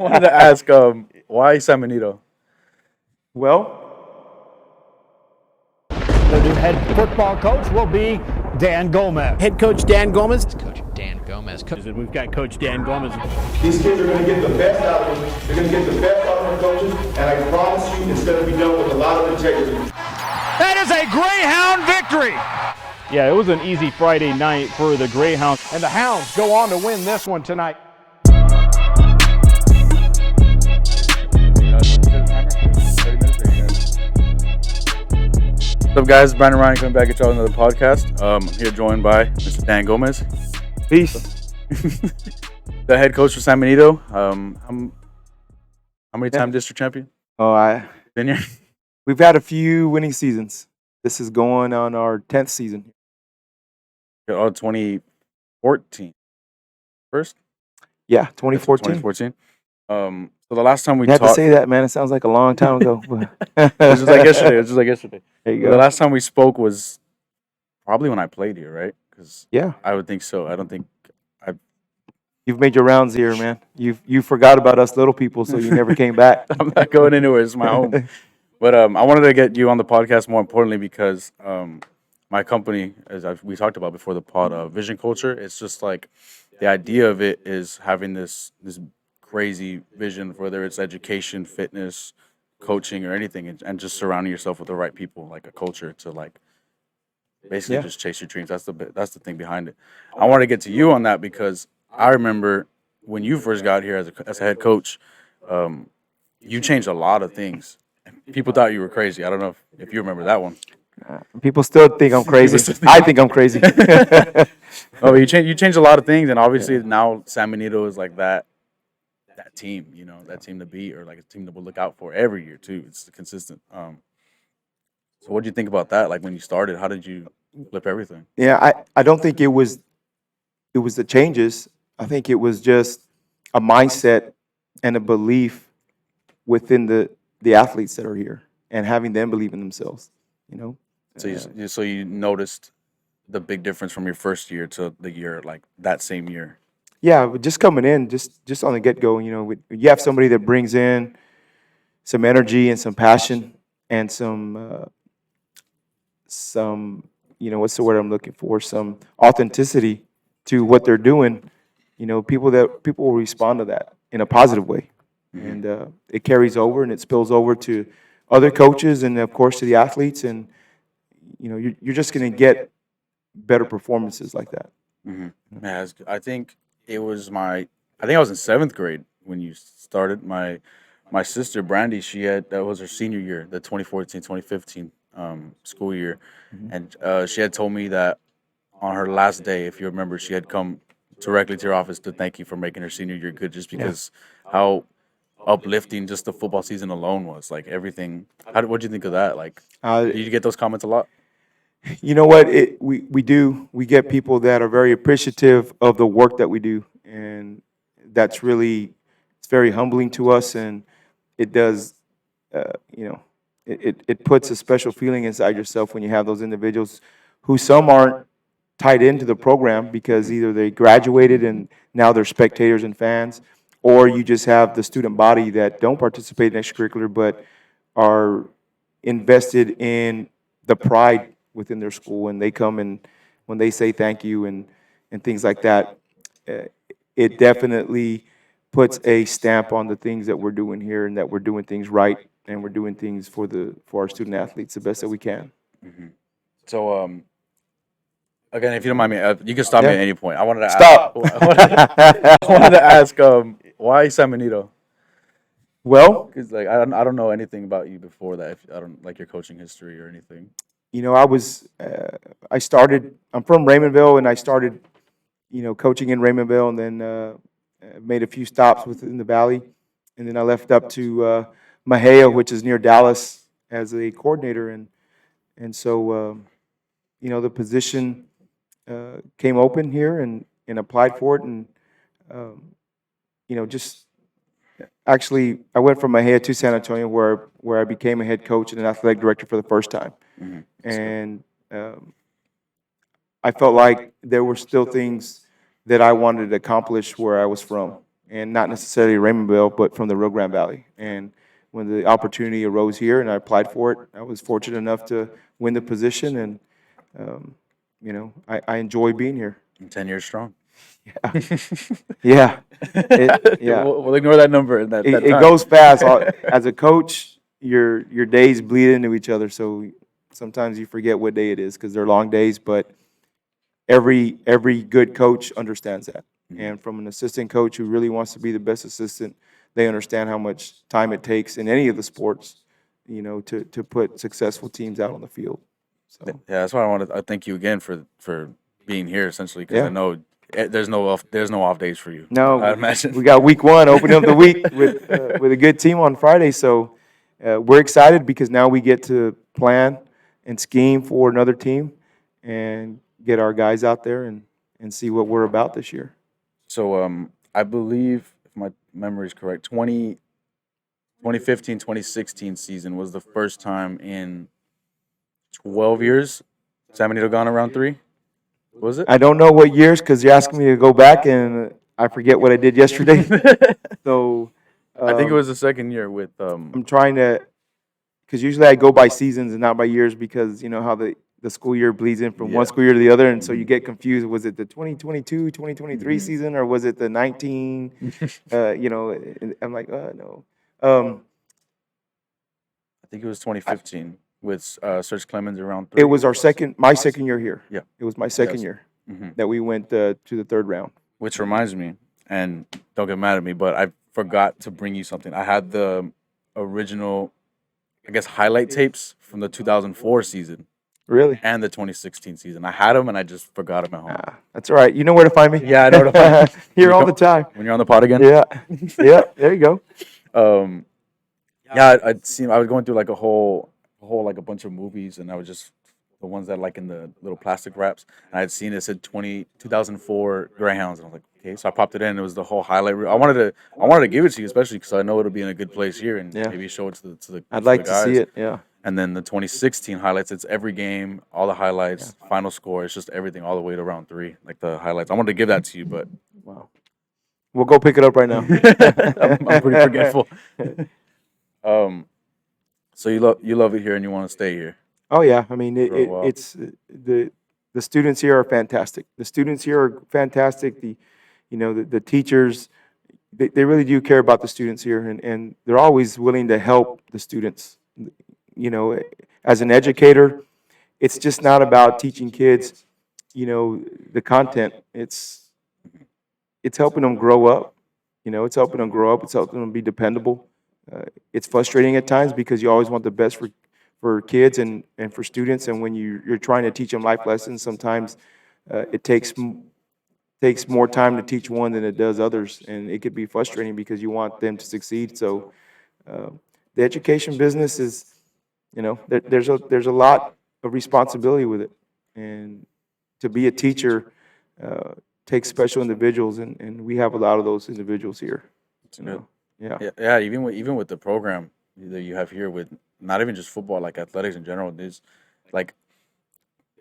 wanted to ask, why San Benito? Well, The new head football coach will be Dan Gomez. Head coach Dan Gomez. Coach Dan Gomez. We've got Coach Dan Gomez. These kids are going to get the best out of them. They're going to get the best out of their coaches, and I promise you it's going to be done with a lot of integrity. That is a Greyhound victory. yeah, it was an easy Friday night for the Greyhounds. And the Hounds go on to win this one tonight. What's up, guys? Brandon Ryan coming back at y'all another podcast. I'm here joined by Mr. Dan Gomez, Peace. the head coach for San Benito. How many time district champion? Been here? We've had a few winning seasons. This is going on our 10th season. Oh, 2014. First? Yeah, 2014. 2014. So the last time we You had to talked, say that, man. It sounds like a long time ago. it was just like yesterday. It was just like yesterday. There you The go. last time we spoke was probably when I played here, right? Because Yeah, I would think so. I don't think you've made your rounds here, man. You forgot about us little people, so you never came back. I'm not going anywhere. It's my home. But I wanted to get you on the podcast more importantly because my company, we talked about before the pod, Vision Culture. It's just like the idea of it is having this crazy vision, whether it's education, fitness, coaching, or anything, and just surrounding yourself with the right people, like a culture to like basically Yeah. just chase your dreams. That's the thing behind it. I want to get to you on that because I remember when you first got here as a head coach, you changed a lot of things. People thought you were crazy. I don't know if you remember that one. People still think I'm crazy. still think- I think I'm crazy. Oh, but you changed a lot of things, and obviously now San Benito is like that team, that team to beat, or like a team that we'll look out for every year too. It's consistent. So what do you think about that? Like when you started, how did you flip everything? Yeah, I don't think it was the changes. I think it was just a mindset and a belief within the athletes that are here and having them believe in themselves, you know? So you noticed the big difference from your first year to the year like that same year. Yeah, but just coming in, just on the get-go, you have somebody that brings in some energy and some passion and some what's the word I'm looking for? Some authenticity to what they're doing. People will respond to that in a positive way, and it carries over and it spills over to other coaches and of course to the athletes, and you're just going to get better performances like that. Mm-hmm. Yeah, I think I was in 7th grade when you started. My sister Brandy, that was her senior year, the 2014-2015 school year, and she had told me that on her last day, if you remember, she had come directly to your office to thank you for making her senior year good, just because how uplifting just the football season alone was. Like everything. What do you think of that? Like, did you get those comments a lot? You know what? We do. We get people that are very appreciative of the work that we do, and it's very humbling to us, and it does, it puts a special feeling inside yourself when you have those individuals who some aren't tied into the program because either they graduated and now they're spectators and fans, or you just have the student body that don't participate in extracurricular but are invested in the pride within their school, and they come and when they say thank you and things like that, it definitely puts a stamp on the things that we're doing here and that we're doing things right and we're doing things for our student athletes the best that we can. So, again, if you don't mind me, you can stop me Yeah. at any point. I wanted to Stop. I wanted to ask, why San Benito? Well, Because like I don't know anything about you before that. If I don't like your coaching history or anything. I'm from Raymondville, and I started, coaching in Raymondville, and then made a few stops within the valley, and then I left up to Mahia, which is near Dallas, as a coordinator, and so the position came open here, and applied for it, and just actually I went from Mahia to San Antonio, where I became a head coach and an athletic director for the first time. And I felt like there were still things that I wanted to accomplish where I was from, and not necessarily Raymondville, but from the Rio Grande Valley. And when the opportunity arose here and I applied for it, I was fortunate enough to win the position, and I enjoy being here. 10 years strong. Yeah, yeah. We'll ignore that number in that It time. goes fast. As a coach, your days bleed into each other, so sometimes you forget what day it is because they're long days. But every good coach understands that, and from an assistant coach who really wants to be the best assistant, they understand how much time it takes in any of the sports, to put successful teams out on the field. So Yeah, that's why I thank you again for being here, essentially, because Yeah. I know there's no off days for you. no, I imagine. we got week one, opening up the week with a good team on Friday. So we're excited because now we get to plan and scheme for another team and get our guys out there and see what we're about this year. So I believe, if my memory is correct, 2015, 2016 season was the first time in 12 years San Benito gone around 3. Was it? I don't know what years because you're asking me to go back and I forget what I did yesterday. So I think it was the second year with I'm trying to, because usually I go by seasons and not by years because you know how the school year bleeds in from one Yeah. school year to the other, and so you get confused. Was it the 2022, 2023 Mhm. season, or was it the 19? And I'm like, no. I think it was 2015 with Serge Clemens around 3. It was my second year here. Yeah. It was my second Yes. year Hmm. that we went to the third round. Which reminds me, and don't get mad at me, but I forgot to bring you something. I had the original, I guess, highlight tapes from the 2004 season Really? and the 2016 season. I had them and I just forgot them at home. That's all right. You know where to find me. Yeah, I know where to find you. Here You all come- the time. When you're on the pod again? Yeah. Yeah. There you go. Yeah, I was going through like a whole like a bunch of movies, and I was just the ones that like in the little plastic wraps, and I had seen it said 2004 Greyhounds, and I was like, okay, so I popped it in. And it was the whole highlight reel. I wanted to give it to you, especially because I know it'll be in a good place here, and Yeah. maybe show it to the I'd like to see guys. it. Yeah. And then the 2016 highlights, it's every game, all the highlights, final score. It's just everything all the way to round 3, like the highlights. I wanted to give that to you, but Wow. We'll go pick it up right now. I'm pretty forgetful. So you love it here and you want to stay here. Oh yeah, I mean For a while. it's the students here are fantastic. The students here are fantastic. The teachers, they really do care about the students here, and they're always willing to help the students. As an educator, it's just not about teaching kids, the content. It's helping them grow up. It's helping them grow up. It's helping them be dependable. It's frustrating at times because you always want the best for kids and for students, and when you're trying to teach them life lessons, sometimes it takes more time to teach one than it does others, and it could be frustrating because you want them to succeed. So the education business is, there's a lot of responsibility with it, and to be a teacher takes special individuals, and we have a lot of those individuals here. Yeah. Yeah, even with the program that you have here with not even just football, like athletics in general, there's like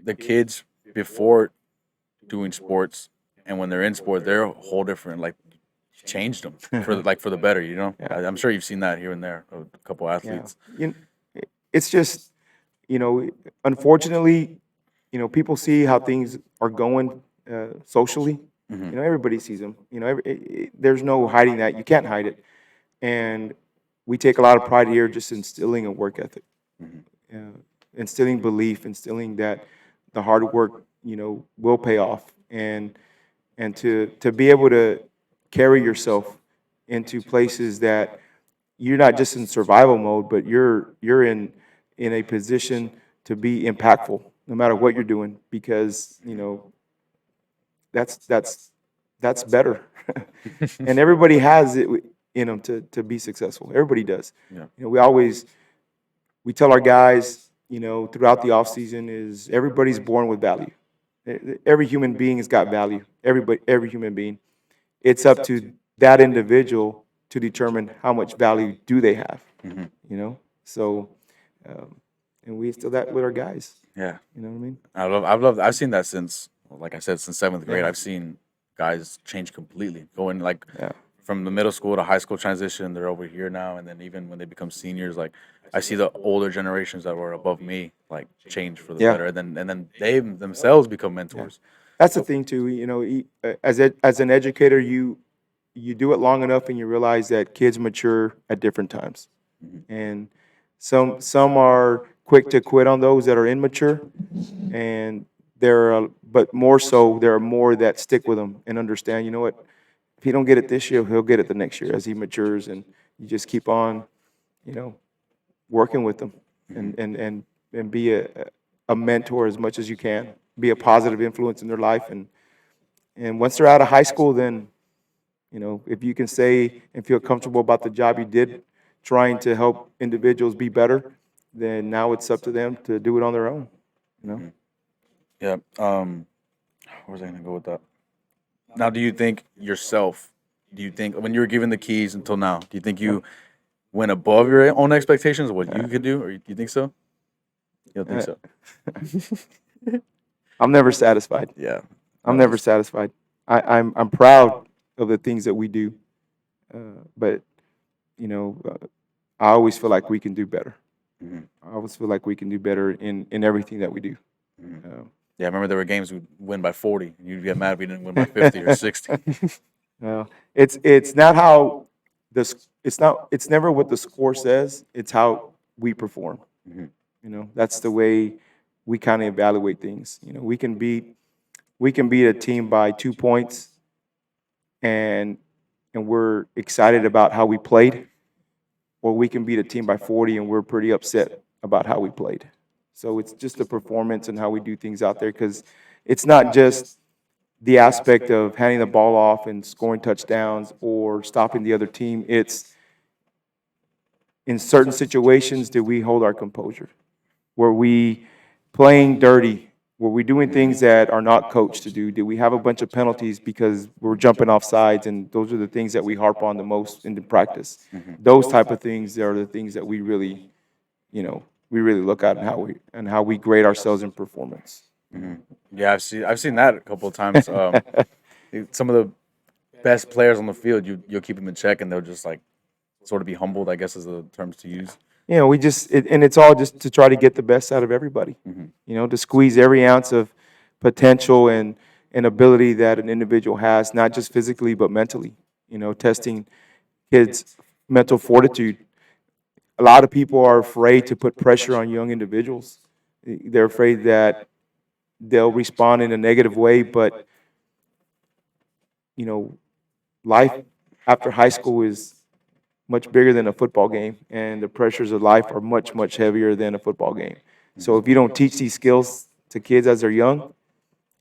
the kids before doing sports and when they're in sport, they're a whole different, like, changed them for the better, Yeah. I'm sure you've seen that here and there, a couple athletes. It's just, unfortunately, people see how things are going socially. Mhm. Everybody sees them. There's no hiding that. You can't hide it. And we take a lot of pride here just instilling a work ethic, instilling belief, instilling that the hard work, will pay off, and to be able to carry yourself into places that you're not just in survival mode, but you're in a position to be impactful no matter what you're doing, because that's better. And everybody has it in them to be successful. Everybody does. Yeah. We tell our guys, throughout the off season, is everybody's born with value. Every human being has got value. Every human being. It's up to that individual to determine how much value do they have. Mhm. So, and we instill that with our guys. Yeah. You know what I mean? I've seen that since, like I said, since 7th grade. Yeah. I've seen guys change completely, going like Yeah. from the middle school to high school transition, they're over here now, and then even when they become seniors, like I see the older generations that were above me like change for the Yeah. better, and then they themselves become Yeah. mentors. That's the thing too. You know, as an educator, you do it long enough, and you realize that kids mature at different times, and some are quick to quit on those that are immature, and but more so there are more that stick with them and understand. You know what? If he don't get it this year, he'll get it the next year as he matures, and you just keep on, you know, working with them, and be a mentor as much as you can. Be a positive influence in their life, and once they're out of high school, then if you can say and feel comfortable about the job you did, trying to help individuals be better, then now it's up to them to do it on their own. You know. Yeah. Where was I gonna go with that? Now, do you think yourself? Do you think when you were given the keys until now? Do you think you went above your own expectations of what you could do, or you think so? You don't think Uh, so? I'm never satisfied. Yeah. I'm No, never satisfied. I'm proud of the things that we do, but you know, I always feel like we can do better. Mhm. I always feel like we can do better in everything that we do. Yeah, I remember there were games we'd win by 40, and you'd get mad if we didn't win by 50 or 60. No, it's not how it's never what the score says. It's how we perform. Mhm. That's the way we kind of evaluate things. We can beat a team by 2 points, and we're excited about how we played, or we can beat a team by 40 and we're pretty upset about how we played. So it's just the performance and how we do things out there, because it's not just the aspect of handing the ball off and scoring touchdowns or stopping the other team. It's in certain situations do we hold our composure? Were we playing dirty? Were we doing things that are not coached to do? Did we have a bunch of penalties because we're jumping off sides? And those are the things that we harp on the most in the practice. Those type of things are the things that we really, we really look at, and how we grade ourselves in performance. Yeah, I've seen that a couple of times. Some of the best players on the field, you'll keep them in check, and they'll just like sort of be humbled, I guess is the terms to use. And it's all just to try to get the best out of everybody. To squeeze every ounce of potential and ability that an individual has, not just physically but mentally. Testing kids' mental fortitude. A lot of people are afraid to put pressure on young individuals. They're afraid that they'll respond in a negative way, but you know, life after high school is much bigger than a football game, and the pressures of life are much, much heavier than a football game. So if you don't teach these skills to kids as they're young,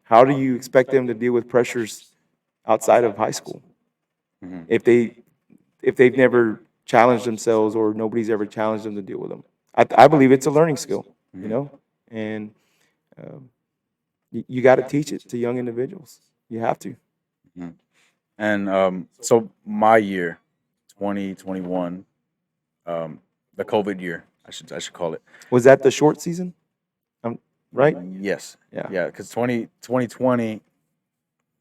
how do you expect them to deal with pressures outside of high school if they've never challenged themselves, or nobody's ever challenged them to deal with them? I believe it's a learning skill, and you got to teach it to young individuals. You have to. And so my year, 2021, the COVID year, I should call it. Was that the short season? Right? Yes. Yeah. Yeah, because 2020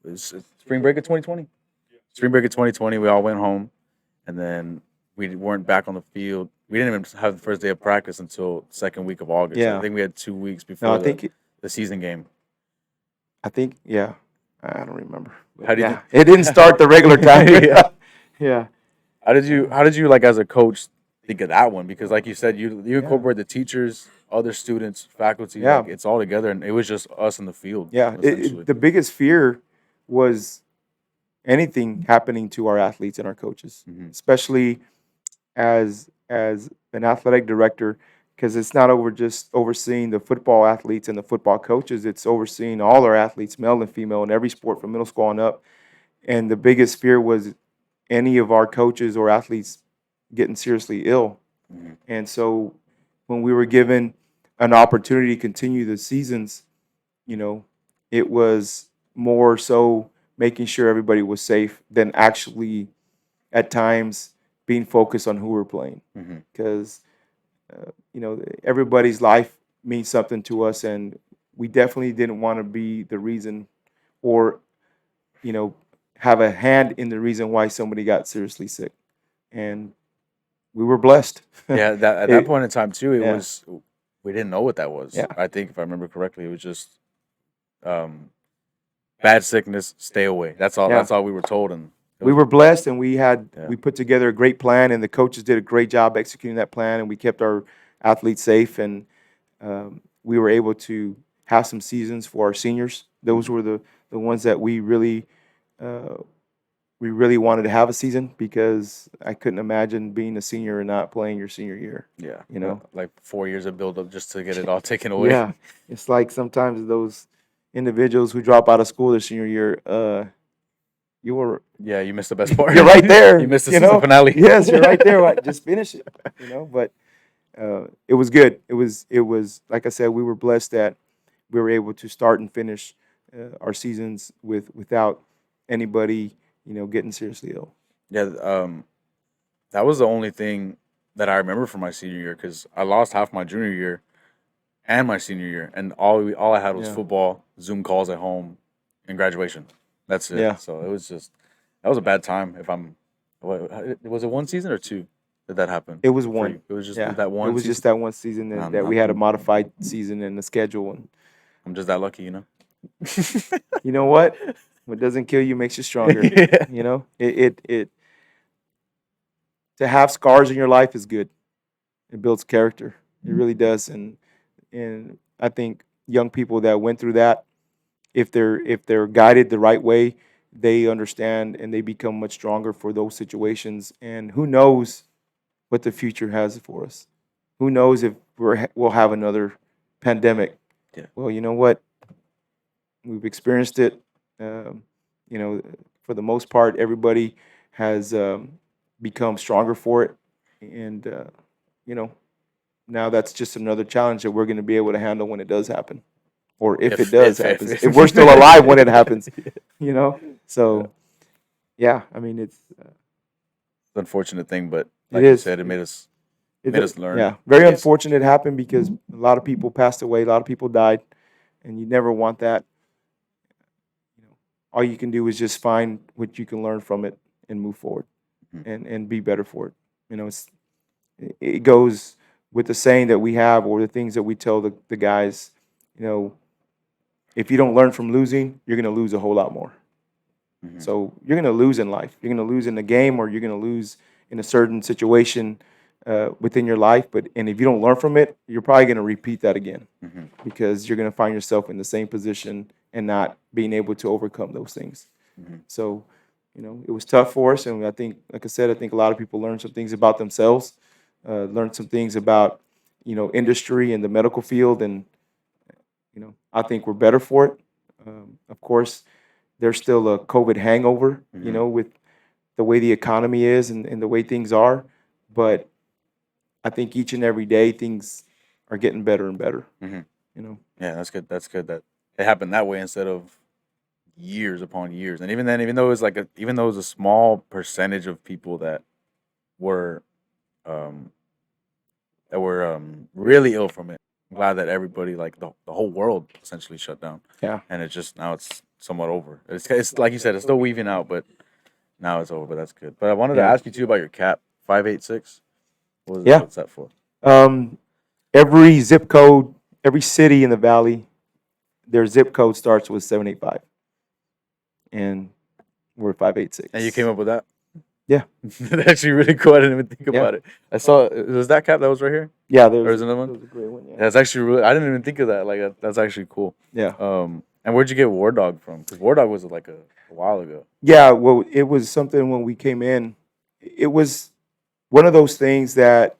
was spring break of 2020. Spring break of 2020, we all went home, and then we weren't back on the field. We didn't even have the first day of practice until second week of August. Yeah. I think we had 2 weeks No, before I think the season game. yeah. I don't remember. But How did yeah, it didn't start the regular time. Yeah. Yeah. How did you like as a coach think of that one? Because like you said, you incorporate the teachers, other students, faculty, Yeah. like it's all together, and it was just us in the field. Yeah. essentially. The biggest fear was anything happening to our athletes and our coaches, especially as an athletic director, because it's not just overseeing the football athletes and the football coaches. It's overseeing all our athletes, male and female, in every sport from middle school on up. And the biggest fear was any of our coaches or athletes getting seriously ill. And so when we were given an opportunity to continue the seasons, it was more so making sure everybody was safe than actually at times being focused on who we're playing. Because, everybody's life means something to us, and we definitely didn't want to be the reason, or, have a hand in the reason why somebody got seriously sick, and we were blessed. Yeah, that at that It- point in time too, it yeah. was we didn't know what that was. Yeah. I think if I remember correctly, it was just um, bad sickness, stay away. That's all. Yeah. That's all we were told, and We were blessed, and we Yeah. put together a great plan, and the coaches did a great job executing that plan, and we kept our athletes safe, and we were able to have some seasons for our seniors. Those were the ones that uh, we really wanted to have a season, because I couldn't imagine being a senior and not playing your senior year. yeah, You know? like 4 years of build up just to get it all taken away. Yeah, it's like sometimes those individuals who drop out of school their senior year, you were Yeah, you missed the best part. you're right there. You missed the you season know? finale. Yes, you're right there. Like, just finish it. But it was good. It was like I said, we were blessed that we were able to start and finish our seasons without anybody getting seriously ill. Yeah, that was the only thing that I remember from my senior year because I lost half my junior year and my senior year, and all I had was Yeah. football, Zoom calls at home, and graduation. That's it. Yeah. So it was just that was a bad time. If I'm, was it one season or two that happened? It was for one. you? It was just Yeah, that one. it was season? just that one season that, Nah, that we nah. had a modified season and the schedule. And I'm just that lucky, you know. you know what? What doesn't kill you makes you stronger. Yeah. You know, it to have scars in your life is good. It builds character. It really does. And I think young people that went through that, if they're guided the right way, they understand and they become much stronger for those situations. And who knows what the future has for us? Who knows if we'll have another pandemic? Yeah. Well, you know what? We've experienced it. Um, for the most part, everybody has become stronger for it, and now that's just another challenge that we're going to be able to handle when it does happen, or if it does happen, if we're still alive when it happens. So yeah, I mean it's It's an unfortunate thing, but It like you is. said, it made us it's made us learn. yeah, very Yes. unfortunate it happened because a lot of people passed away, a lot of people died, and you never want that. All you can do is just find what you can learn from it and move forward, Mhm. and be better for it. It goes with the saying that we have, or the things that we tell the guys. If you don't learn from losing, you're going to lose a whole lot more. Mhm. So you're going to lose in life. You're going to lose in the game, or you're going to lose in a certain situation within your life. And if you don't learn from it, you're probably going to repeat that again, Mhm. because you're going to find yourself in the same position and not being able to overcome those things. Mhm. So, it was tough for us, and I think, like I said, I think a lot of people learned some things about themselves, learned some things about industry and the medical field, and I think we're better for it. Of course, there's still a COVID hangover, Mhm. with the way the economy is, and the way things are, but I think each and every day things are getting better and better. Mhm. You know. Yeah, that's good. That's good that it happened that way instead of years upon years. And even then, even though it was a small percentage of people were um really ill from it, I'm glad that everybody, like the whole world, essentially shut down. Yeah. And it's just now it's somewhat over. It's like you said, it's still weaving out, but now it's over. But that's good. But I wanted to Yeah. ask you too about your cap 586. Yeah. What's that for? Every zip code, every city in the valley, their zip code starts with 785, and we're 586. And you came up with that? Yeah. That's actually really cool. I didn't even think Yeah. about it. I saw, was that cap that was right here? Yeah, Or is another one? there was a great one. Yeah. That's actually really, I didn't even think of that. Like, that's actually cool. Yeah. And where'd you get War Dog from? Because War Dog was like a while ago. Yeah, well, it was something when we came in. It was one of those things that,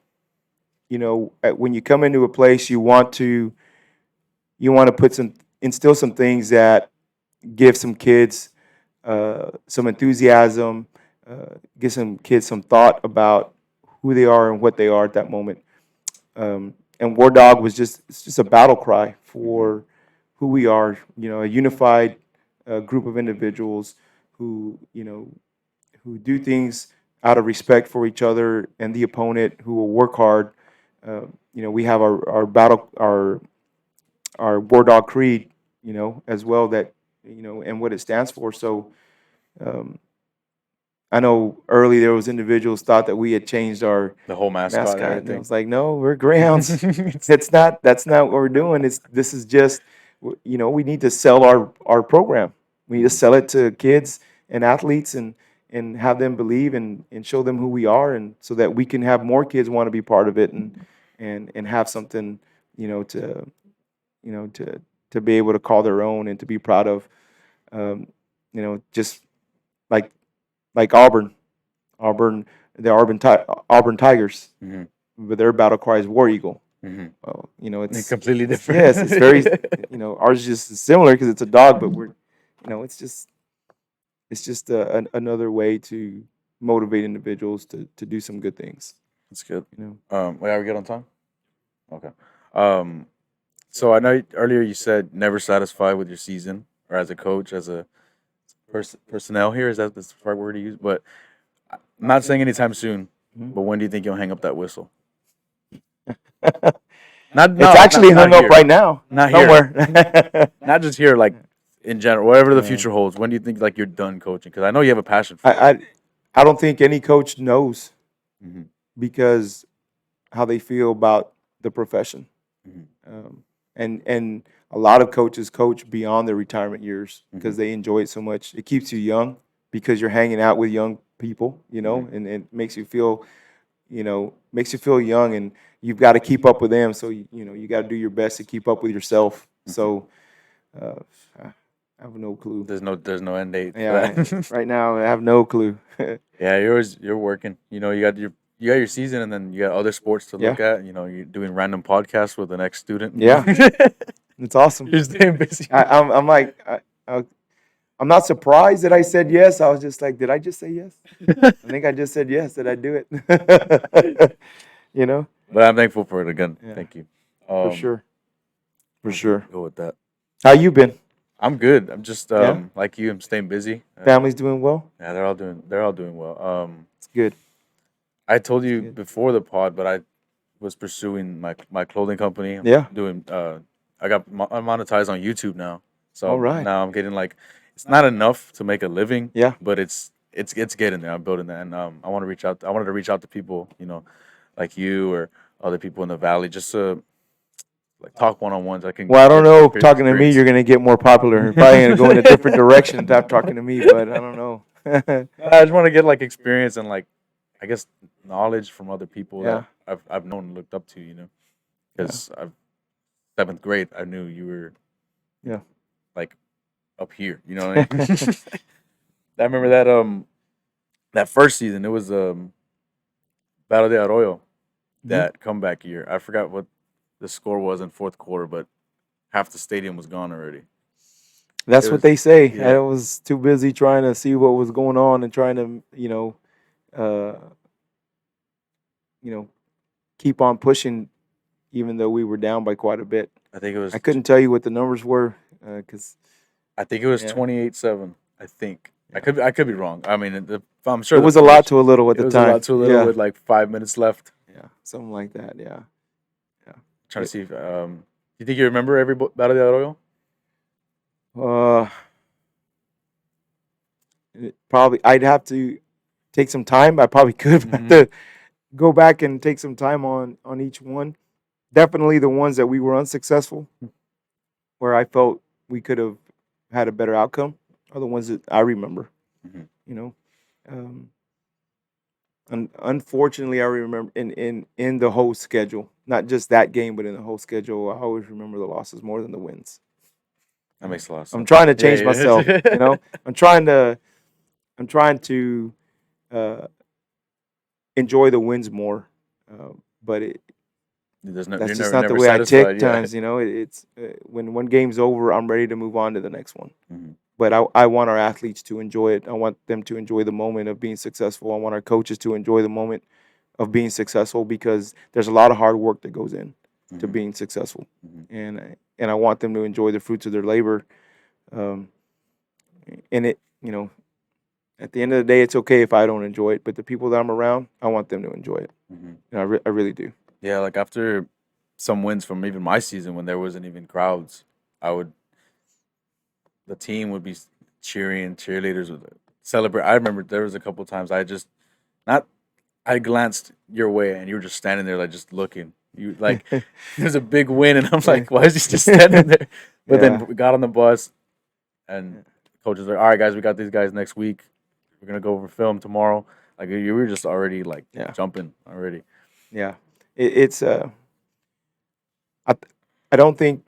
when you come into a place, you want to instill some things that give some kids some enthusiasm, give some kids some thought about who they are and what they are at that moment. And War Dog it's just a battle cry for who we are, a unified group of individuals who do things out of respect for each other and the opponent, who will work hard. We have our battle, our War Dog creed, as well, that, and what it stands for. So Um, I know early there was individuals thought that we had changed our The whole mascot, and mascot, and I everything. was like, no, we're Greyhounds. It's not. That's not what we're doing. This is just, we need to sell our program. We need to sell it to kids and athletes and have them believe and show them who we are, and so that we can have more kids want to be part of it and have something, to to be able to call their own and to be proud of. Just like Auburn, the Auburn Tigers, Hmm. but their battle cry is War Eagle. Hmm. Well, It's it's completely different. yes, it's very, ours is just similar because it's a dog, but it's just another way to motivate individuals to do some good things. It's good. You know, Wait, are we good on time? Okay. Um, so I know earlier you said never satisfied with your season or as a coach, as a personnel here. Is that the right word to use? But I'm not saying anytime soon. Mhm. But when do you think you'll hang up that whistle? it's Not actually not hung up here. right now Not here. somewhere. Not just here, like in general, whatever the Yeah. future holds. When do you think like you're done coaching? Because I know you have a passion for it. I don't think any coach knows Mhm. because how they feel about the profession. Mhm. And a lot of coaches coach beyond their retirement years because Mhm. they enjoy it so much. It keeps you young because you're hanging out with young people, Mhm. and it makes you feel young, and you've got to keep up with them. So you got to do your best to keep up with yourself. Mhm. So uh, I have no clue. There's no end date for Yeah, that. right now I have no clue. Yeah, you're working. You got your season, and then you got other sports to Yeah, look at. You're doing random podcasts with an ex student. yeah, it's awesome. You're staying busy. I'm like I'm not surprised that I said yes. I was just like, did I just say yes? I think I just said yes. Did I do it? you know? But I'm thankful for it again. Yeah, Thank you. for sure, for sure. Go with that. How you been? I'm good. I'm just Yeah, like you. I'm staying busy. family's doing well. Yeah, they're all doing well. It's good. I told you Good. before the pod, but I was pursuing my clothing company. I'm Yeah. doing I got I'm monetized on YouTube now, All so right. now I'm getting like it's not enough to make a living, Yeah. but it's getting there. I'm building that, and I want to reach out. I wanted to reach out to people, like you or other people in the valley, just to like talk one on ones. I can Well, I don't get know. some Talking to me, experience. you're gonna get more popular. You're probably gonna go in a different direction after talking to me, but I don't know. I just want to get like experience and like I guess knowledge from other people Yeah. that I've known and looked up to, Yeah. because I've seventh grade I knew you were Yeah. like up here, you know what I mean? I remember that first season. It was Battle de Arroyo, that comeback year. I forgot what the score was in fourth quarter, but half the stadium was gone already. That's It what was they say. yeah. I was too busy trying to see what was going on and trying to, uh, keep on pushing, even though we were down by quite a bit. I think it was I couldn't tell you what the numbers were because I think it was Yeah. 28-7. I think Yeah. I could be wrong. I mean, I'm sure it the was a lot footage- to a little at It the was time. a lot too little Yeah. with like 5 minutes left. Yeah, something like that. Yeah. Trying to see if you think you remember every Battle de Arroyo? Uh, Probably I'd have to take some time. I probably could have Mhm. to go back and take some time on each one. Definitely the ones that we were unsuccessful, where I felt we could have had a better outcome, are the ones that I remember. Mhm. You know, um, unfortunately, I remember in the whole schedule, not just that game, but in the whole schedule, I always remember the losses more than the wins. That makes a lot of sense. I'm trying to change Yeah, myself. yeah. I'm trying to uh, enjoy the wins more, but You're that's just never not the never way I satisfied. tick Yeah. times. It's when one game's over, I'm ready to move on to the next one. Mhm. But I want our athletes to enjoy it. I want them to enjoy the moment of being successful. I want our coaches to enjoy the moment of being successful because there's a lot of hard work that goes in to Mhm. being successful, Mhm. and I want them to enjoy the fruits of their labor. Um, and at the end of the day, it's okay if I don't enjoy it, but the people that I'm around, I want them to enjoy it. Mhm. And I really do. Yeah, like after some wins from even my season when there wasn't even crowds, I would the team would be cheering, cheerleaders would celebrate. I remember there was a couple times I just not I glanced your way and you were just standing there like just looking. You like there's a big win and I'm like, why is he just standing there? But then Yeah. we got on the bus and coaches were like, all right guys, we got these guys next week. We're gonna go over film tomorrow. Like you were just already like Yeah. jumping already. Yeah. It's I I don't think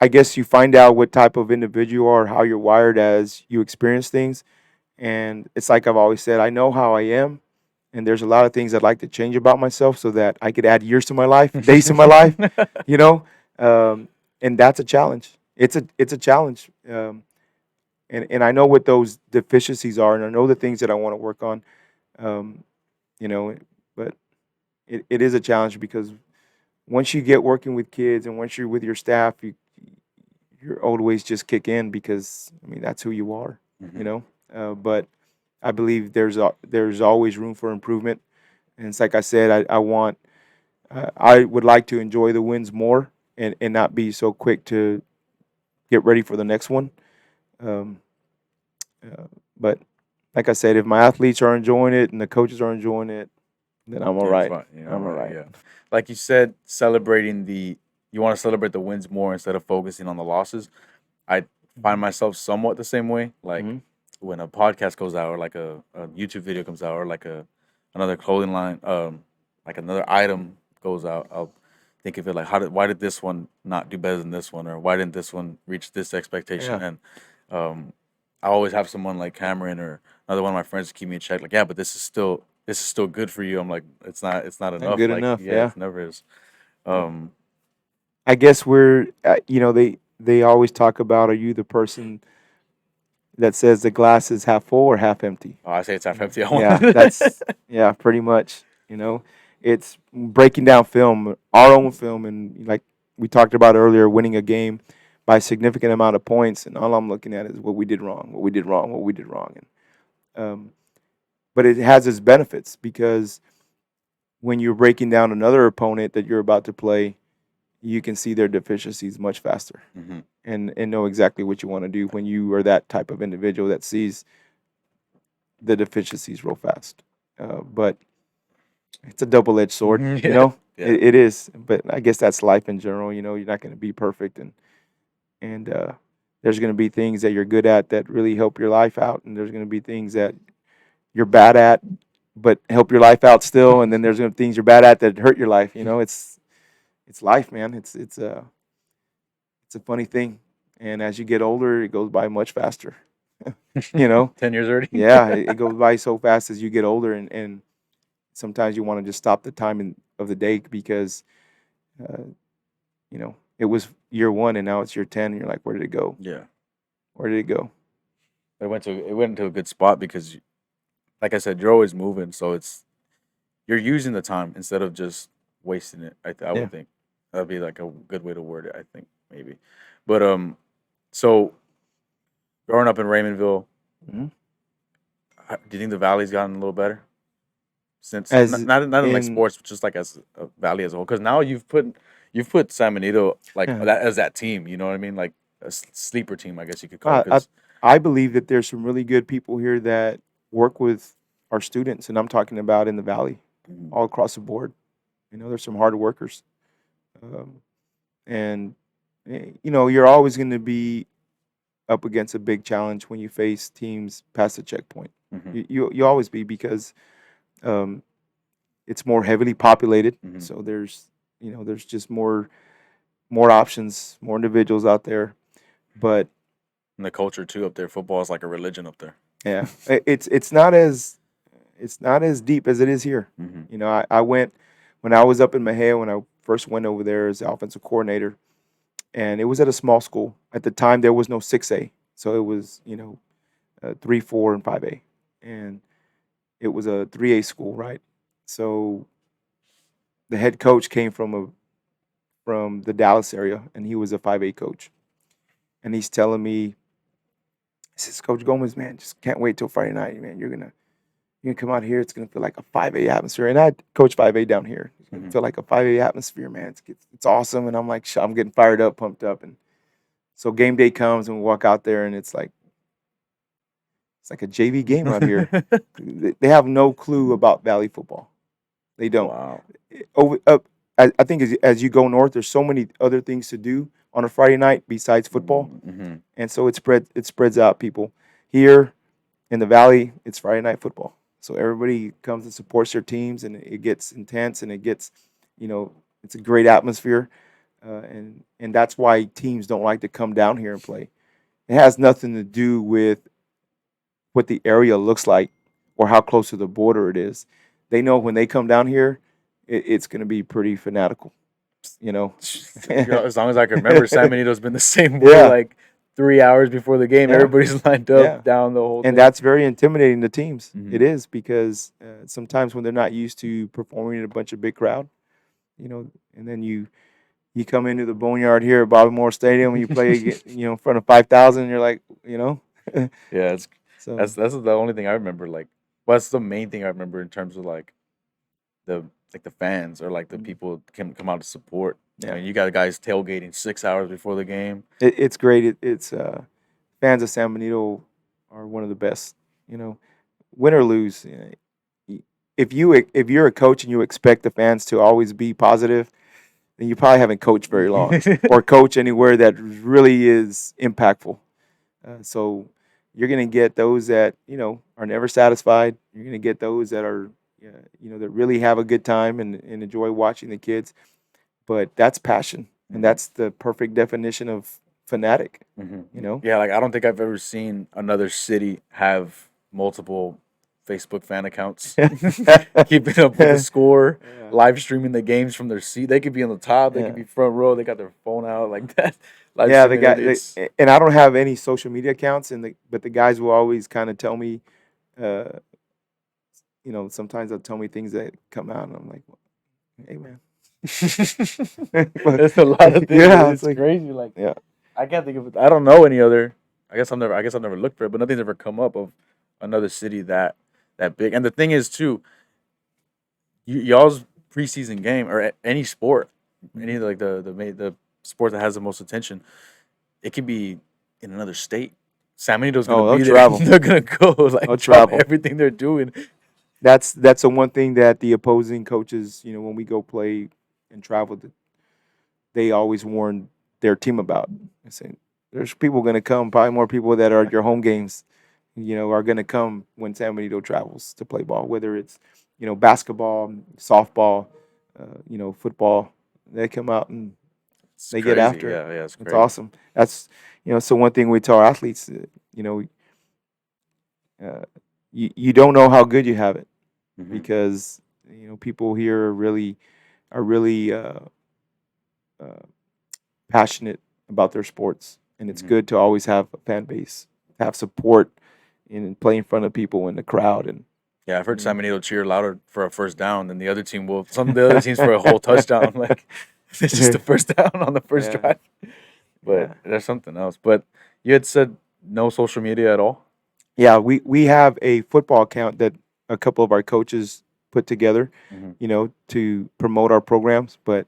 I guess you find out what type of individual you are, how you're wired as you experience things. And it's like I've always said, I know how I am, and there's a lot of things I'd like to change about myself so that I could add years to my life, days to my life, you know. And that's a challenge. It's a challenge, and I know what those deficiencies are, and I know the things that I want to work on, um, you know. But it is a challenge because once you get working with kids and once you're with your staff, your old ways just kick in because I mean that's who you are, you know. But I believe there's always room for improvement, and it's like I said, I would like to enjoy the wins more and not be so quick to get ready for the next one. Um, but like I said, if my athletes are enjoying it and the coaches are enjoying it, then I'm all Yeah, it's right. fine. Yeah, I'm all right. right. Yeah, like you said, celebrating the you want to celebrate the wins more instead of focusing on the losses. I find myself somewhat the same way. Like Mm-hmm. when a podcast goes out, or like a YouTube video comes out, or like another clothing line, like another item goes out, I'll think of it like why did this one not do better than this one, or why didn't this one reach this expectation? Yeah, And um, I always have someone like Cameron or another one of my friends to keep me in check. Like, yeah, but this is still good for you. I'm like, it's not not enough. good Like, enough. yeah, Yeah. it never is. Yeah. Um, I guess they always talk about, are you the person that says the glass is half full or half empty? oh, I say it's half empty. I Yeah, want. that's yeah, pretty much. It's breaking down film, our own film, and like we talked about earlier, winning a game by a significant amount of points, and all I'm looking at is what we did wrong, what we did wrong, what we did wrong, and but it has its benefits because when you're breaking down another opponent that you're about to play, you can see their deficiencies much faster Mhm. and know exactly what you want to do when you are that type of individual that sees the deficiencies real fast. But it's a double-edged sword, Yeah, yeah. It is, but I guess that's life in general. You're not going to be perfect, and there's going to be things that you're good at that really help your life out, and there's going to be things that you're bad at but help your life out still, and then there's going to be things you're bad at that hurt your life. It's life, man. It's a funny thing, and as you get older, it goes by much faster. you know, 10 years already. yeah, it goes by so fast as you get older, and sometimes you want to just stop the time of the day because uh, it was year one and now it's year 10 and you're like, where did it go? Yeah, Where did it go? it went into a good spot because, like I said, you're always moving, so you're using the time instead of just wasting it. I Yeah. would think that'd be like a good way to word it. I think maybe, but so growing up in Raymondville, Mhm. do you think the valley's gotten a little better since As not in like in, sports, but just like as a valley as a whole? Because now you've put San Benito like that as that team. You know what I mean? Like a sleeper team, I guess you could call it. I, I, Because I believe that there's some really good people here that work with our students, and I'm talking about in the Valley, all across the board. There's some hard workers. Um, and, you're always going to be up against a big challenge when you face teams past the checkpoint. You always be because um, it's more heavily populated. So there's just more options, more individuals out there. But and the culture too up there, football is like a religion up there. yeah, it's not as deep as it is here. Mm-hmm. I went when I was up in Mejia when I first went over there as the offensive coordinator, and it was at a small school. At the time, there was no 6A, so it was 3, 4, and 5A, and it was a 3A school, right? So the head coach came from the Dallas area, and he was a 5A coach, and he's telling me, he says, Coach Gomez, man, just can't wait till Friday night, man. You're gonna come out here. It's gonna feel like a 5A atmosphere. And I coach 5A down here. It's gonna feel like a 5A atmosphere, man. It's awesome. And I'm like, I'm getting fired up, pumped up. And so game day comes and we walk out there, and it's like It's like a JV game out here. They have no clue about Valley football. They don't. Wow. I think as you go north, there's so many other things to do on a Friday night besides football, Mm-hmm. and so it spreads out people. Here in the Valley, it's Friday night football, so everybody comes and supports their teams, and it gets intense, and it gets, it's a great atmosphere, and that's why teams don't like to come down here and play. It has nothing to do with what the area looks like or how close to the border it is. They know when they come down here, it's going to be pretty fanatical, you know. As long as I can remember, San Benito's been the same way. Yeah. Like 3 hours before the game, Yeah. everybody's lined up Yeah. down the whole thing. And that's very intimidating to teams. Mhm. It is, because sometimes when they're not used to performing in a bunch of big crowd, and then you come into the boneyard here at Bobby Moore Stadium and you play, in front of 5,000, you're like, Yeah, it's so that's the only thing I remember. Like, well, that's the main thing I remember in terms of like the fans or like the people can come out to support. Yeah. I mean, you got guys tailgating 6 hours before the game. it's great. It's fans of San Benito are one of the best. Win or lose, if you're a coach and you expect the fans to always be positive, then you probably haven't coached very long or coach anywhere that really is impactful. So you're going to get those that are never satisfied. You're going to get those that are that really have a good time and enjoy watching the kids. But that's passion, and that's the perfect definition of fanatic. Yeah, like I don't think I've ever seen another city have multiple Facebook fan accounts, keeping up with the score, live streaming the games from their seat. They could be on the top, they could be front row, they got their phone out like that. Live Yeah, the streaming it, guy, and I don't have any social media accounts, but the guys will always kind of tell me, sometimes they'll tell me things that come out, and I'm like, hey man, There's a lot of things. Yeah, It's it's like- crazy. Like, yeah. I can't think of it. I don't know any other. I guess I've never looked for it, but nothing's ever come up of another city that big. And the thing is too, y'all's preseason game or any sport, any like the sport that has the most attention, it can be in another state. San Benito's gonna they'll be there. travel. They're gonna go like They'll drop travel. everything they're doing. That's the one thing that the opposing coaches, when we go play and travel, they always warn their team about. They say there's people going to come, probably more people that are at your home games, are going to come when San Benito travels to play ball, whether it's basketball, softball, football. They come out and It's they get crazy. after it. Yeah, it's It's crazy. awesome. That's so one thing we tell our athletes, you don't know how good you have it, Mhm. because people here are really passionate about their sports, and it's Mhm. good to always have a fan base, have support, and play in front of people in the crowd. And Yeah, I've heard San Benito cheer louder for a first down than the other team will. Some of the other teams for a whole touchdown. Like it's just the first down on the first Yeah. drive. But Yeah. there's something else. But you had said no social media at all. yeah, we have a football account that a couple of our coaches put together, Mhm. to promote our programs, but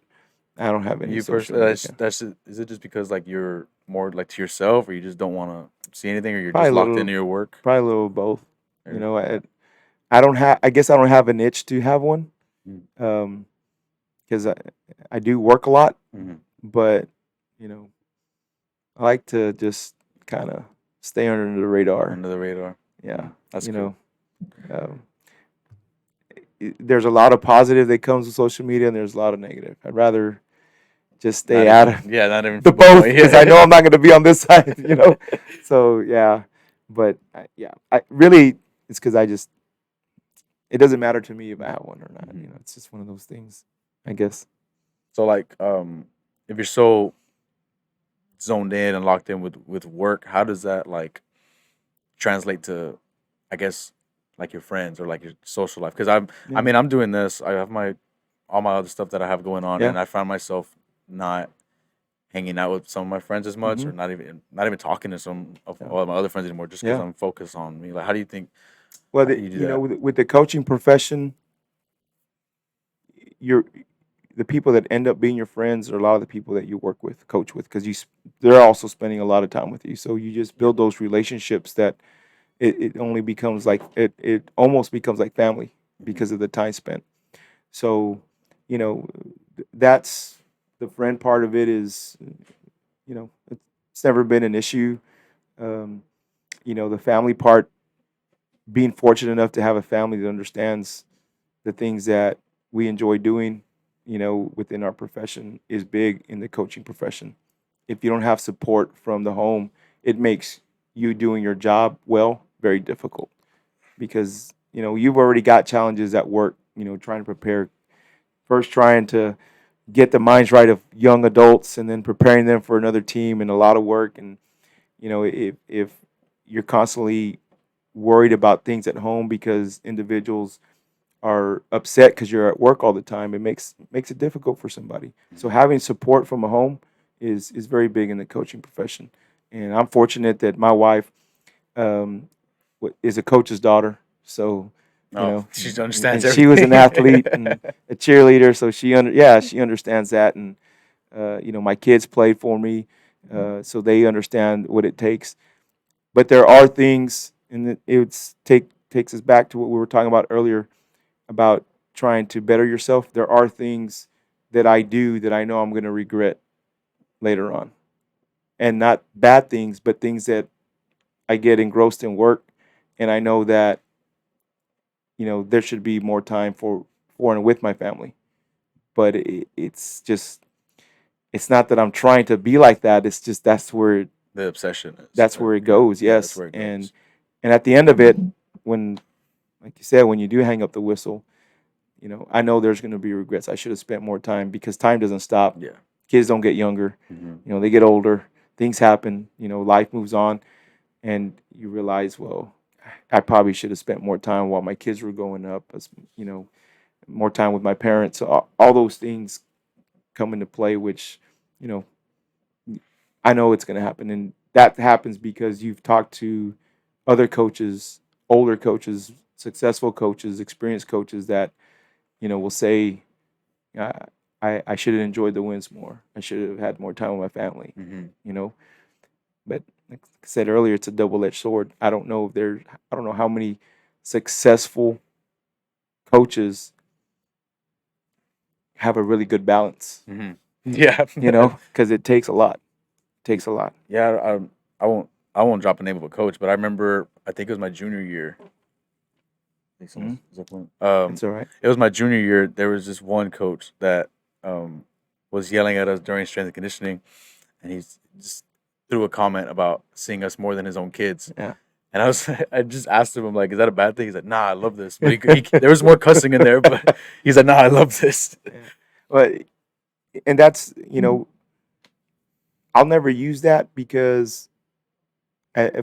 I don't have any You social personally, media that's account. is it just because like you're more like to yourself, or you just don't want to see anything, or you're Probably just a locked little- into your work? Probably a little of both. Or- I don't have. I guess I don't have an itch to have one, Mm. because I do work a lot, Mhm. but I like to just kind of stay under the radar. Under the radar. Yeah, That's you cool. know, there's a lot of positive that comes with social media, and there's a lot of negative. I'd rather just stay Not out even- of yeah, not even the people both, know. because I know I'm not going to be on this side. So yeah, but I really, it's because it doesn't matter to me if I have one or not. Mhm. It's just one of those things, I guess. So like, if you're so zoned in and locked in with work, how does that like translate to, I guess, like your friends or like your social life? Because I Yeah. mean, I'm doing this. I have all my other stuff that I have going on, Yeah. and I find myself not hanging out with some of my friends as much, or not even talking to some of Yeah. all my other friends anymore, just because Yeah. I'm focused on me. Like, how do you think? Well, How do you do that? with the coaching profession, the people that end up being your friends are a lot of the people that you work with, coach with, because they're also spending a lot of time with you. So you just build those relationships that it only becomes like it almost becomes like family because of the time spent. So, you know, that's the friend part of it is, it's never been an issue. Um, the family part, being fortunate enough to have a family that understands the things that we enjoy doing, within our profession is big in the coaching profession. If you don't have support from the home, it makes you doing your job well very difficult because, you've already got challenges at work, trying to prepare, first trying to get the minds right of young adults and then preparing them for another team and a lot of work. And, if you're constantly worried about things at home because individuals are upset because you're at work all the time, it makes it difficult for somebody. So having support from a home is very big in the coaching profession. And I'm fortunate that my wife um, is a coach's daughter, so Oh, she and understands she was an everything. athlete and a cheerleader, so she understands that. And my kids played for me, so they understand what it takes. But there are things, and takes us back to what we were talking about earlier about trying to better yourself. There are things that I do that I know I'm going to regret later on, and not bad things, but things that I get engrossed in work, and I know that there should be more time for and with my family. But it's not that I'm trying to be like that. It's just The obsession is. that's where it Yeah, goes. yeah, that's Yes, where it and goes. at the end of it, when like you said, when you do hang up the whistle, I know there's going to be regrets. I should have spent more time because time doesn't stop. Yeah. Kids don't get younger. Hmm. They get older. Things happen. Life moves on, and you realize, well, I probably should have spent more time while my kids were growing up. As more time with my parents. So all those things come into play, which you know I know it's going to happen, and that happens because you've talked to other coaches, older coaches, successful coaches, experienced coaches that will say, uh, I should have enjoyed the wins more. I should have had more time with my family. Hmm. You know, but like I said earlier, it's a double-edged sword. I don't know how many successful coaches have a really good balance. Hmm. Yeah. Because it takes a lot. It takes a lot. Yeah. I won't drop the name of a coach, but I remember. I think it was my junior year. I think Mhm. is that one? It's all right. It was my junior year. There was this one coach that um, was yelling at us during strength and conditioning, and he just threw a comment about seeing us more than his own kids. Yeah. And I just asked him, I'm like, is that a bad thing? He's like, nah, I love this. But there was more cussing in there, but he's like, nah, I love this. Yeah. But and that's I'll never use that because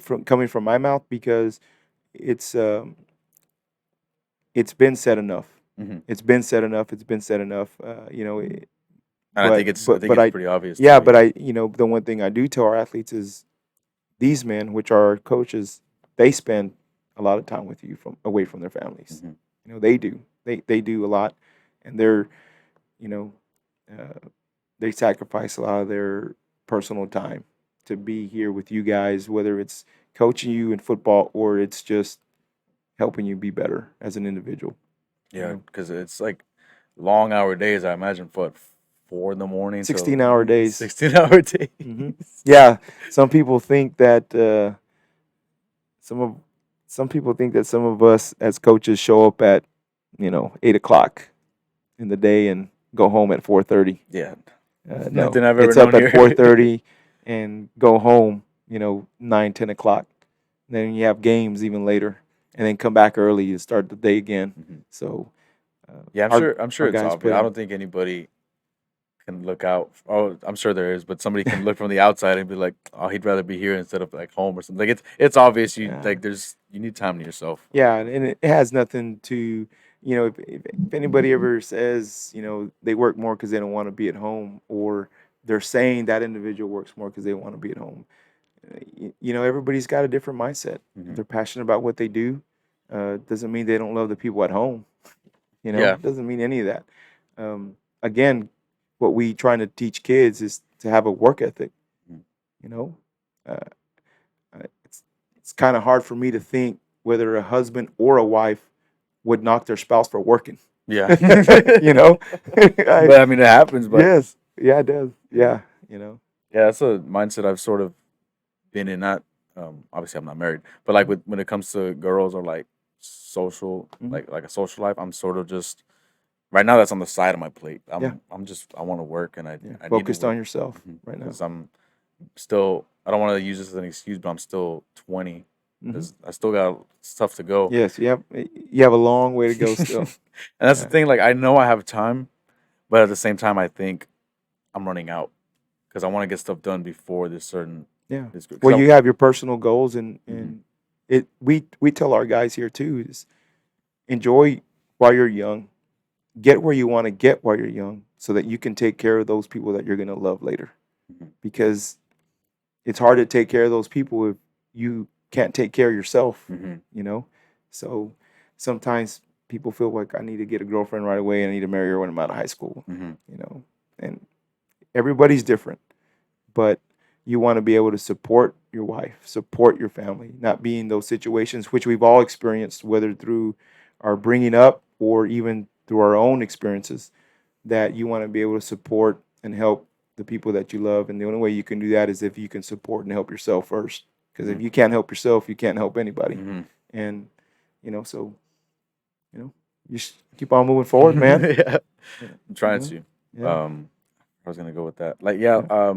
from coming from my mouth because it's um, it's been said enough. Hmm. It's been said enough. It's been said enough. And I think But it's I pretty obvious yeah, too. but Yeah. the one thing I do tell our athletes is these men, which are our coaches, they spend a lot of time with you from away from their families. Hmm. They do. They do a lot, and you know uh, they sacrifice a lot of their personal time to be here with you guys, whether it's coaching you in football or it's just helping you be better as an individual. You Yeah, know, because it's like long hour days. I imagine for what, 4 in the morning till 16-hour days. 16 hour days. Hmm. Yeah, some people think that some of some people think that some of us as coaches show up at 8 o'clock in the day and go home at 4:30. Yeah, No, nothing I've ever it's up known at here. 4:30 and go home. 9, 10 o'clock. Then you have games even later, and then come back early and start the day again. Mhm. So Yeah, I'm our sure. I'm sure our it's guys obvious. put I in. don't think anybody can look out. Oh, I'm sure there is, but somebody can look from the outside and be like, "Oh, he'd rather be here instead of like home or something." Like it's obvious. Yeah, You need time to yourself. yeah, and it has nothing to if anybody ever says they work more because they don't want to be at home, or they're saying that individual works more because they want to be at home. Everybody's got a different mindset. If Hmm. they're passionate about what they do, doesn't mean they don't love the people at home. Yeah. Doesn't mean any of that. Again, what we trying to teach kids is to have a work ethic. Mhm. You know, uh, it's it's kind of hard for me to think whether a husband or a wife would knock their spouse for working. Yeah. You know, But I mean, it happens. But yes, yeah, it does. Yeah, you know, yeah, that's a mindset I've sort of been in. Not obviously I'm not married, but like with when it comes to girls or like social, Mhm. like a social life, I'm sort of just right now that's on the side of my plate. Yeah. I'm just I want to work and Yeah, I need to focused on work yourself right now. because I'm still I don't want to use this as an excuse, but I'm still 20 Hmm. because I still got stuff to go. Yes, you have a long way to go still. And that's the Yeah, thing. Like I know I have time, but at the same time, I think I'm running out because I want to get stuff done before this certain yeah. this Well, because you have your personal goals, and Mhm. it we tell our guys here too is enjoy while you're young, get where you want to get while you're young, so that you can take care of those people that you're gonna love later. Mhm. Because it's hard to take care of those people if you can't take care of yourself, Mhm. you know? So sometimes people feel like I need to get a girlfriend right away. I need to marry her when I'm out of high school, Mhm. you know? And everybody's different, but you want to be able to support your wife, support your family, not be in those situations, which we've all experienced, whether through our bringing up or even through our own experiences, that you want to be able to support and help the people that you love. And the only way you can do that is if you can support and help yourself first. Because if Mhm. you can't help yourself, you can't help anybody. Mhm. And, so, you keep on moving forward, man. Yeah, Yeah. I'm trying Mhm. to. Yeah. I was gonna go with that. Like, yeah. Yeah.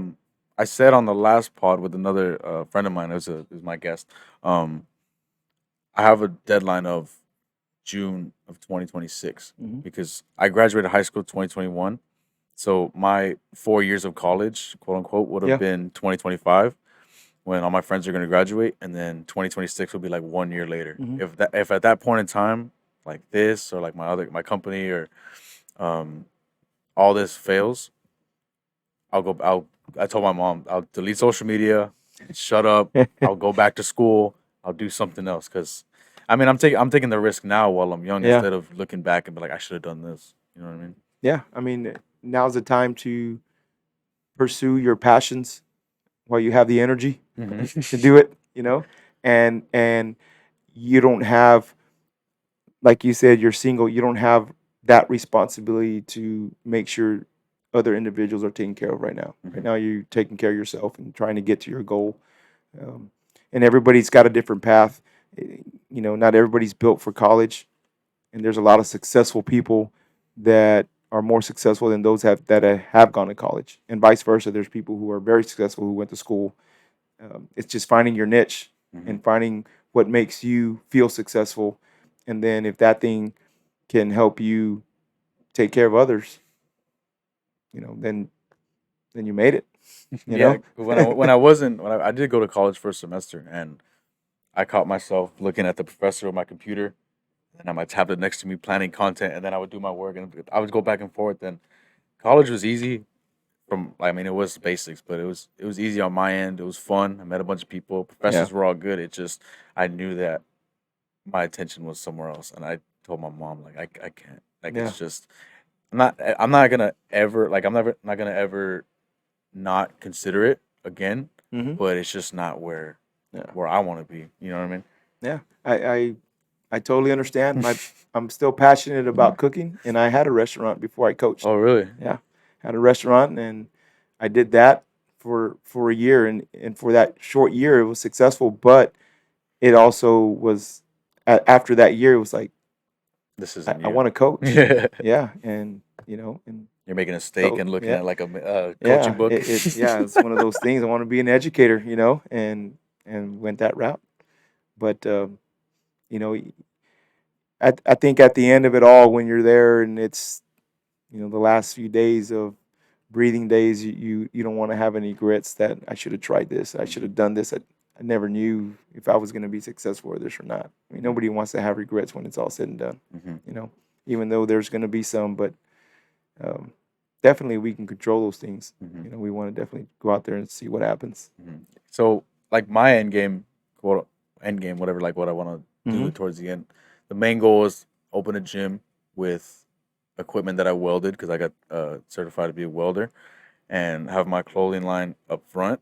I said on the last pod with another friend of mine, it was my guest. Um, I have a deadline of June of 2026 Mhm. because I graduated high school 2021. So my 4 years of college, quote unquote, would have Yeah. been 2025 when all my friends are going to graduate, and then 2026 will be like 1 year later. Mhm. If at that point in time, like this or like my company or um, all this fails, I told my mom I'll delete social media, shut up. I'll go back to school. I'll do something else because, I mean, I'm taking the risk now while I'm young Yeah. instead of looking back and be like I should have done this. You know what I mean? Yeah. I mean, now's the time to pursue your passions while you have the energy to Hmm. do it, and you don't have, like you said, you're single, you don't have that responsibility to make sure other individuals are taken care of right now. Right Hmm. now, you're taking care of yourself and trying to get to your goal. Um, and everybody's got a different path. Not everybody's built for college, and there's a lot of successful people that are more successful than those that have gone to college, and vice versa. There's people who are very successful who went to school. It's just finding your niche Hmm. and finding what makes you feel successful, and then if that thing can help you take care of others, then you made it. You Yeah, know. when I did go to college for a semester, and I caught myself looking at the professor on my computer and on my tablet next to me planning content, and then I would do my work and I would go back and forth. And college was easy I mean, it was basics, but it was easy on my end. It was fun. I met a bunch of people. Yeah. Professors were all good. It just I knew that my attention was somewhere else, and I told my mom like I can't. Like Yeah. it's just I'm not gonna ever like I'm never not gonna ever not consider it again, Hmm. but it's just not Yeah. where I want to be. You know what I mean? Yeah. I totally understand. I'm still passionate about cooking, and I had a restaurant before I coached. Oh, really? Yeah, had a restaurant, and I did that for a year, and for that short year, it was successful. But it also was after that year, it was like This I, isn't I you. want to coach. You're Yeah, and making a steak so and looking yeah, at like a coaching yeah, book. yeah, it's one of those things. I want to be an educator, and went that route. But you know, I think at the end of it all, when you're there and it's the last few days of breathing days, you don't want to have any regrets that I should have tried this, I should Mhm. have done this. I never knew if I was going to be successful with this or not. I mean, Mhm. nobody wants to have regrets when it's all said and done, Mhm. you know, even though there's going to be some, but um, definitely we can control those things. Mhm. We want to definitely go out there and see what happens. Mhm. So, like my end game, whatever, like what I want to Hmm. do towards the end. The main goal is open a gym with equipment that I welded because I got certified to be a welder, and have my clothing line up front,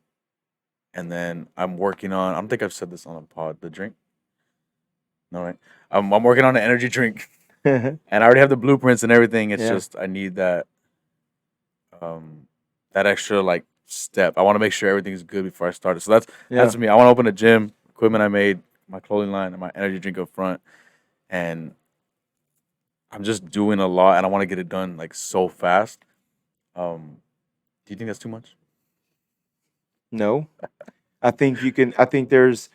and then I'm working on. I don't think I've said this on the pod. The drink, no, right? I'm working on an energy drink, and I already have the blueprints and everything. It's Yeah. just I need um that extra like step. I want to make sure everything's good before I start it. So that's Yeah. me. I want to open a gym, equipment I made, my clothing line, and my energy drink up front, and I'm just doing a lot, and I want to get it done like so fast. Do you think that's too much? No. I think you can. I think there's,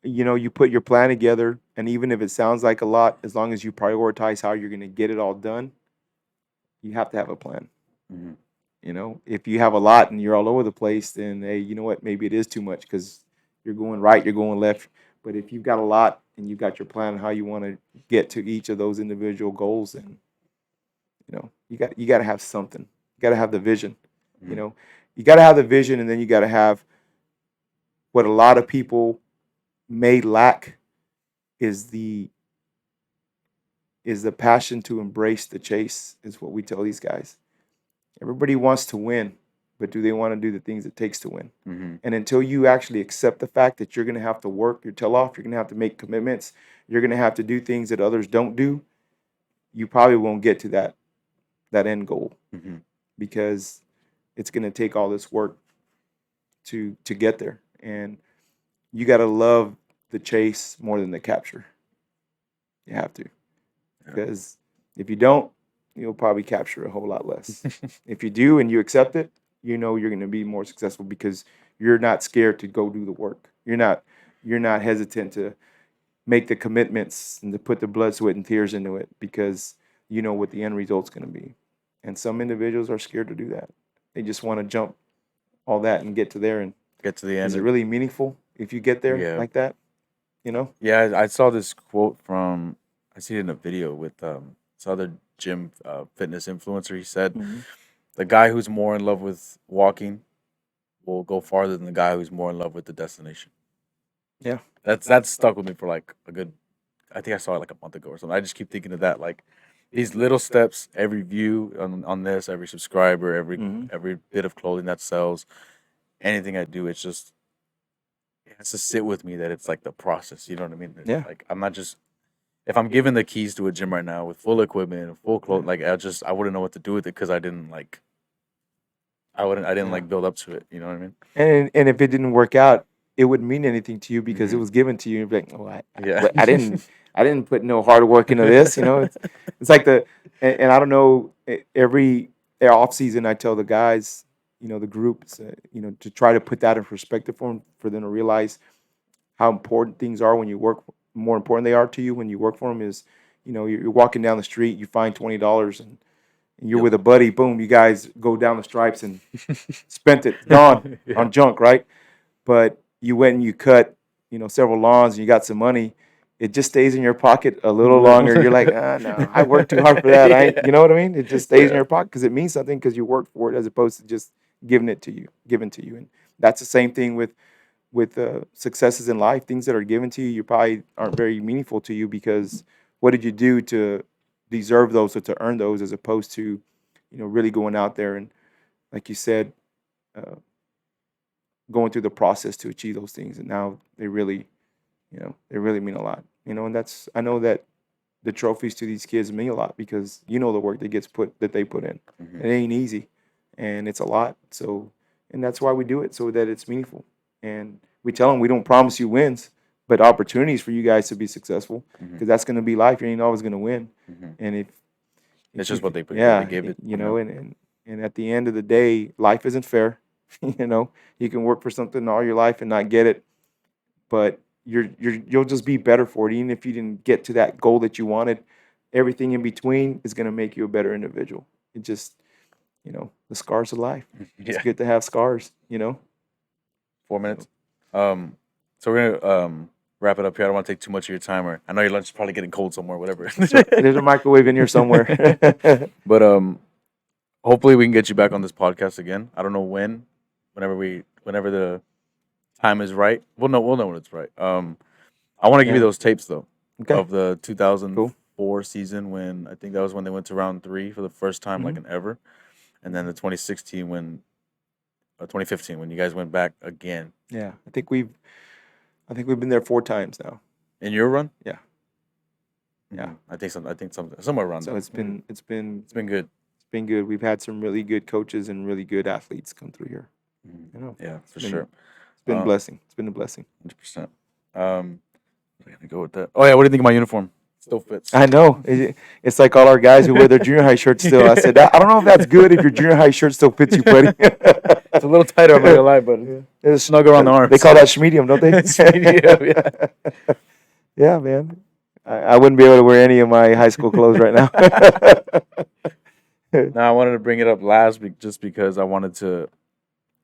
you put your plan together, and even if it sounds like a lot, as long as you prioritize how you're going to get it all done, you have to have a plan. Mm-hmm. If you have a lot and you're all over the place, then hey, you know what? Maybe it is too much because you're going right, you're going left. But if you've got a lot and you've got your plan on how you want to get to each of those individual goals, then you got to have something. You got to have the vision. You Mm-hmm. know, you got to have the vision, and then you got to have what a lot of people may lack is the passion to embrace the chase. Is what we tell these guys. Everybody wants to win, but do they want to do the things it takes to win? Mm-hmm. And until you actually accept the fact that you're going to have to work your tail off, you're going to have to make commitments, you're going to have to do things that others don't do, you probably won't get to that end goal Mm-hmm. because it's going to take all this work to get there. And you got to love the chase more than the capture. You have to. Because if you don't, you'll probably capture a whole lot less. If you do and you accept it, you're going to be more successful because you're not scared to go do the work. You're not hesitant to make the commitments and to put the blood, sweat, and tears into it because you know what the end result's going to be. And some individuals are scared to do that. They just want to jump all that and get to there. And Get to the is end. it really meaningful if you get there Yeah. like that? Yeah, I saw this quote from I see it in a video with this other gym fitness influencer. He said Mhm. the guy who's more in love with walking will go farther than the guy who's more in love with the destination. Yeah. That's stuck with me for like a good. I think I saw it like a month ago or something. I just keep thinking of that, like these little steps, every view on this, every subscriber, Mhm. every bit of clothing that sells, anything I do, it's just it has to sit with me that it's like the process. You know what I mean? Yeah. Like I'm not just if I'm given the keys to a gym right now with full equipment and full clothes, like I wouldn't know what to do with it because I didn't Yeah. like build up to it. You know what I mean? And if it didn't work out, it wouldn't mean anything to you because it Mhm. was given to you. You'd be like, oh, Yeah. but I didn't put no hard work into this. It's like and I don't know. Every off season, I tell the guys, the groups, to try to put that in perspective for them to realize how important things are when you work. More important they are to you when you work for them is, you're walking down the street, you find $20 and you're Yep. with a buddy, boom, you guys go down the stripes and spent it, gone Yeah. on junk, right? But you went and you cut, several lawns and you got some money. It just stays in your pocket a little longer. You're like, no, I worked too hard for that. You know what I mean? It just stays in Yeah. your pocket because it means something because you worked for it as opposed to just given to you. And that's the same thing with successes in life. Things that are given to you, you probably aren't very meaningful to you because what did you do to deserve those or to earn those as opposed to, really going out there and, like you said, uh, going through the process to achieve those things. And now they really mean a lot. And I know that the trophies to these kids mean a lot because the work that they put in. Mhm. It ain't easy, and it's a lot. So, and that's why we do it so that it's meaningful. And we tell them we don't promise you wins, but opportunities for you guys to be successful Mhm. because that's going to be life. You ain't always going to win. Mhm. And It's if just you, what they yeah, give it. and at the end of the day, life isn't fair. You can work for something all your life and not get it, but you'll just be better for it. Even if you didn't get to that goal that you wanted, everything in between is going to make you a better individual. It just, the scars of life. It's Yeah. good to have scars. 4 minutes. Um, so we're gonna wrap it up here. I don't want to take too much of your time, or I know your lunch is probably getting cold somewhere, whatever. There's a microwave in here somewhere. But hopefully we can get you back on this podcast again. I don't know when, whenever the time is right. We'll know when it's right. I want to give you Yeah. those tapes though Okay. of the Cool. 2004 season when I think that was when they went to round 3 for the first time like Mhm. in ever, and then the 2016 when 2015 when you guys went back again. Yeah, I think we've been there 4 times now. In your run? Yeah. Yeah. I think somewhere around So there. it's been It's been good. it's been good. We've had some really good coaches and really good athletes come through here. You know, Yeah, for been- sure. it's been a Um, blessing. It's been a blessing. 100%. I'm gonna go with that. Oh yeah, what do you think of my uniform? Still fits. I know. It's like all our guys who wear their junior high shirts still. I said, I don't know if that's good if your junior high shirt still fits you, buddy. It's a little tighter, I'm not gonna lie, but it's snug around the arms. They call that schmedium, don't they? It's medium, yeah. Yeah, man. I wouldn't be able to wear any of my high school clothes right now. No, I wanted to bring it up last just because I wanted to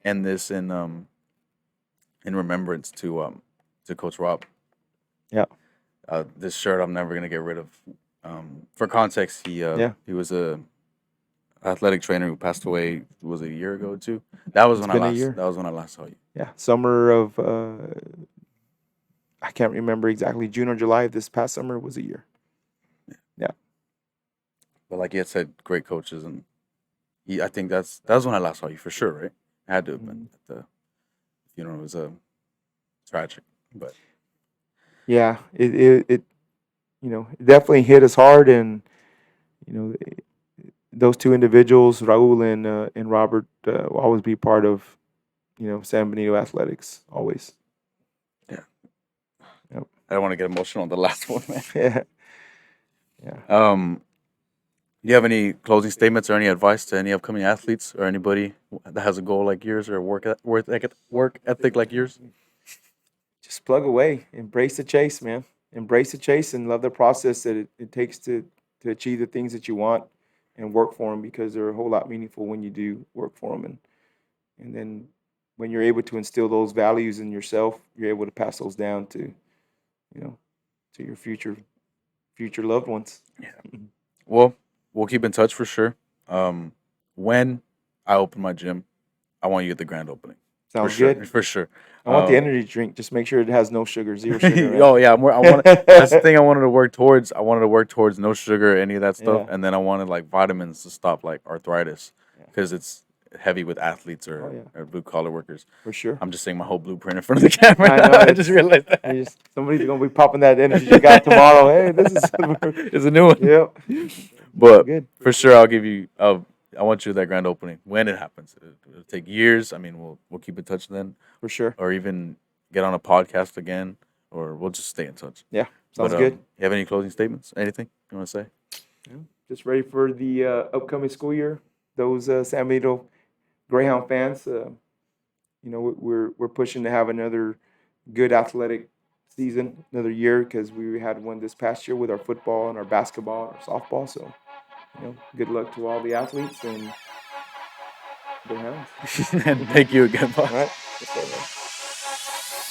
end this in remembrance to Coach Rob. Yeah. This shirt I'm never gonna get rid of. For context, he was a athletic trainer who passed away. Was it a year ago or two? That was when been a year. That was when I last saw you. Yeah, summer of I can't remember exactly, June or July of this past summer was a year. But like you had said, great coaches, and I think that was when I last saw you for sure, right? It had to have been at the funeral. It was tragic, but Yeah, it it definitely hit us hard, and those 2 individuals, Raul and Robert, will always be part of San Benito athletics, always. I don't want to get emotional on the last one, man. Yeah. Do you have any closing statements or any advice to any upcoming athletes or anybody that has a goal like yours or work ethic like yours? Just plug away, embrace the chase, man. Embrace the chase and love the process that it takes to achieve the things that you want, and work for them, because they're a whole lot meaningful when you do work for them. And then when you're able to instill those values in yourself, you're able to pass those down to to your future loved ones. Yeah. Well, we'll keep in touch for sure. When I open my gym, I want you at the grand opening. Sounds sure, good. for sure. I want the energy drink. Just make sure it has no sugar, 0 sugar. Right? Oh yeah, that's the thing I wanted to work towards. I wanted to work towards no sugar, any of that stuff, Yeah. and then I wanted like vitamins to stop like arthritis, because it's heavy with athletes or blue collar workers. For sure. I'm just saying my whole blueprint in front of the camera. I know, I just realized that. Somebody's gonna be popping that energy drink out tomorrow. Hey, this is It's a new one. Yep. But Good. for sure, I'll give you. I want you at that grand opening when it happens. It'll take years. I mean, we'll keep in touch then, For sure. or even get on a podcast again, or we'll just stay in touch. Yeah. Sounds But, good. You have any closing statements? Anything you want to say? Just ready for the upcoming school year. Those San Benito Greyhound fans, we're pushing to have another good athletic season, another year, because we had one this past year with our football and our basketball and our softball. So, good luck to all the athletes and Greyhounds. And thank you again, boss. All right.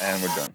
And we're done.